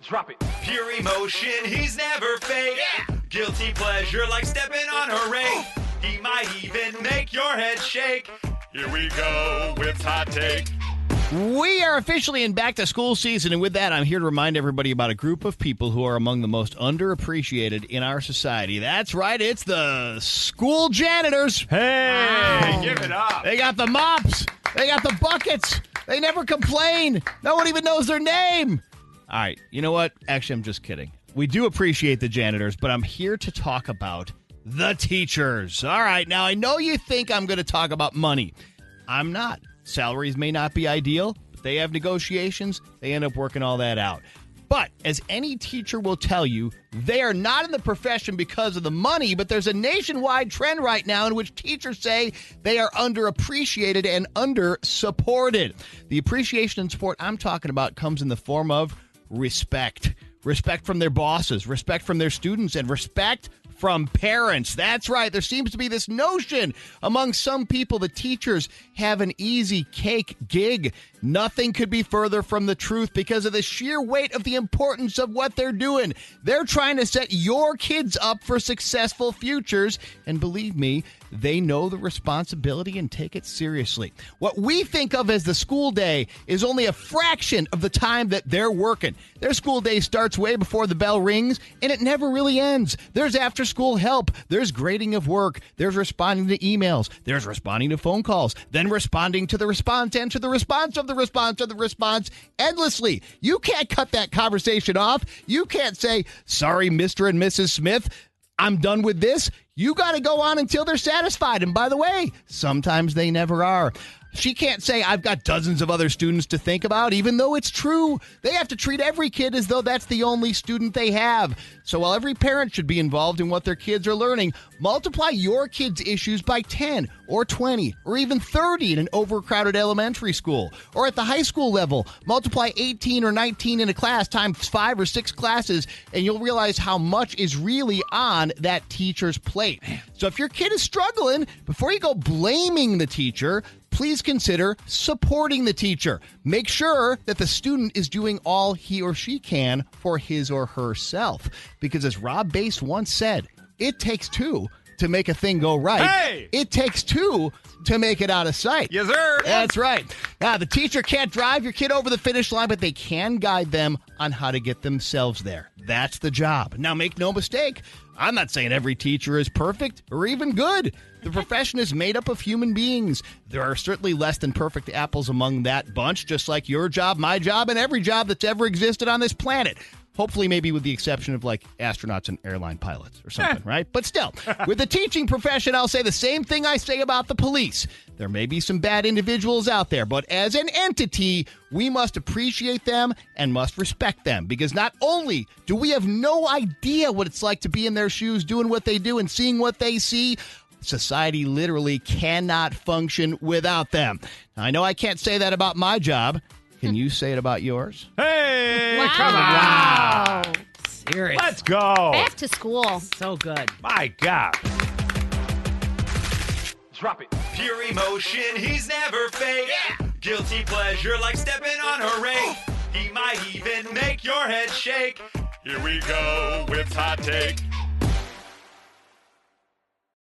Drop it. Pure emotion, he's never fake. Yeah. Guilty pleasure like stepping on a rake. He might even make your head shake. Here we go with Hot Take. We are officially in back-to-school season, and with that, I'm here to remind everybody about a group of people who are among the most underappreciated in our society. That's right, it's the school janitors. Hey, give it up. They got the mops. They got the buckets. They never complain. No one even knows their name. All right, you know what? Actually, I'm just kidding. We do appreciate the janitors, but I'm here to talk about the teachers. All right, now I know you think I'm going to talk about money. I'm not. Salaries may not be ideal, but they have negotiations. They end up working all that out. But as any teacher will tell you, they are not in the profession because of the money, but there's a nationwide trend right now in which teachers say they are underappreciated and under-supported. The appreciation and support I'm talking about comes in the form of respect. Respect from their bosses, respect from their students, and respect from parents. That's right. There seems to be this notion among some people that teachers have an easy cake gig. Nothing could be further from the truth because of the sheer weight of the importance of what they're doing. They're trying to set your kids up for successful futures. And believe me, they know the responsibility and take it seriously. What we think of as the school day is only a fraction of the time that they're working. Their school day starts way before the bell rings, and it never really ends. There's after-school help. There's grading of work. There's responding to emails. There's responding to phone calls. Then responding to the response and to the response of the response of the response endlessly. You can't cut that conversation off. You can't say, sorry, Mr. and Mrs. Smith, I'm done with this. You got to go on until they're satisfied. And by the way, sometimes they never are. She can't say, I've got dozens of other students to think about, even though it's true. They have to treat every kid as though that's the only student they have. So while every parent should be involved in what their kids are learning, multiply your kids' issues by 10 or 20 or even 30 in an overcrowded elementary school. Or at the high school level, multiply 18 or 19 in a class times 5 or 6 classes, and you'll realize how much is really on that teacher's plate. So if your kid is struggling, before you go blaming the teacher, please consider supporting the teacher. Make sure that the student is doing all he or she can for his or herself. Because as Rob Bass once said, it takes two to make a thing go right. Hey! It takes two to make it out of sight. Yes, sir. That's right. Now, the teacher can't drive your kid over the finish line, but they can guide them on how to get themselves there. That's the job. Now, make no mistake, I'm not saying every teacher is perfect or even good. The profession is made up of human beings. There are certainly less than perfect apples among that bunch, just like your job, my job, and every job that's ever existed on this planet. Hopefully, maybe with the exception of, like, astronauts and airline pilots or something, right? But still, with the teaching profession, I'll say the same thing I say about the police. There may be some bad individuals out there, but as an entity, we must appreciate them and must respect them. Because not only do we have no idea what it's like to be in their shoes, doing what they do and seeing what they see, society literally cannot function without them. Now, I know I can't say that about my job. Can you say it about yours? Hey, Wow. come on. Wow. Serious. Let's go. Back to school. So good. My God. Drop it. Pure emotion, he's never fake. Yeah. Guilty pleasure like stepping on a rake. He might even make your head shake. Here we go with Hot Take.